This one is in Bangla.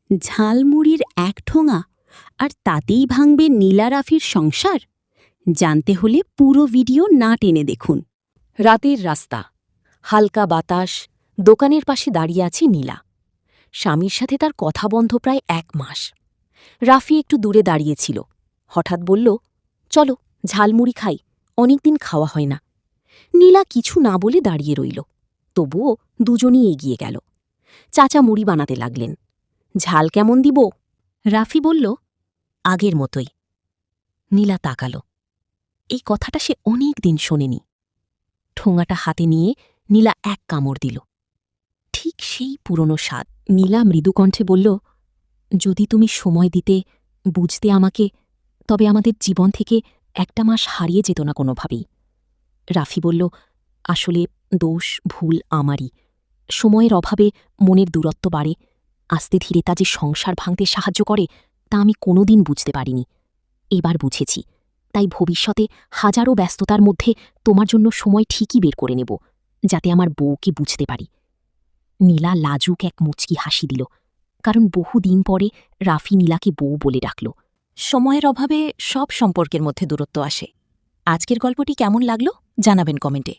ঝালমুড়ির এক ঠোঙা আর তাতেই ভাঙবে নীলা রাফির সংসার? জানতে হলে পুরো ভিডিও না টেনে দেখুন। রাতের রাস্তা, হালকা বাতাস, দোকানের পাশে দাঁড়িয়ে আছে নীলা। স্বামীর সাথে তার কথা বন্ধ প্রায় 1 মাস। রাফি একটু দূরে দাঁড়িয়েছিল, হঠাৎ বলল, চলো ঝালমুড়ি খাই, অনেকদিন খাওয়া হয় না। নীলা কিছু না বলে দাঁড়িয়ে রইল, তবুও দুজনই এগিয়ে গেল। চাচা মুড়ি বানাতে লাগলেন। ঝাল কেমন দিব? রাফি বলল, আগের মতোই। নীলা তাকাল। এই কথাটা সে অনেক দিন শোনেনি। ঠোঙাটা হাতে নিয়ে নীলা এক কামড় দিল। ঠিক সেই পুরনো স্বাদ। নীলা মৃদু কণ্ঠে বলল, যদি তুমি সময় দিতে, বুঝতে আমাকে, তবে আমাদের জীবন থেকে 1 মাস হারিয়ে যেত না কোনোভাবেই। রাফি বলল, আসলে দোষ ভুল আমারই। সময়ের অভাবে মনের দূরত্ব বাড়ে, আস্তে ধীরে তা যে সংসার ভাঙতে সাহায্য করে তা আমি কোনোদিন বুঝতে পারিনি। এবার বুঝেছি, তাই ভবিষ্যতে হাজারো ব্যস্ততার মধ্যে তোমার জন্য সময় ঠিকই বের করে নেব, যাতে আমার বউকে বুঝতে পারি। নীলা লাজুক এক মুচকি হাসি দিল, কারণ বহুদিন পরে রাফি নীলাকে বউ বলে ডাকল। সময়ের অভাবে সব সম্পর্কের মধ্যে দূরত্ব আসে। আজকের গল্পটি কেমন লাগলো জানাবেন কমেন্টে।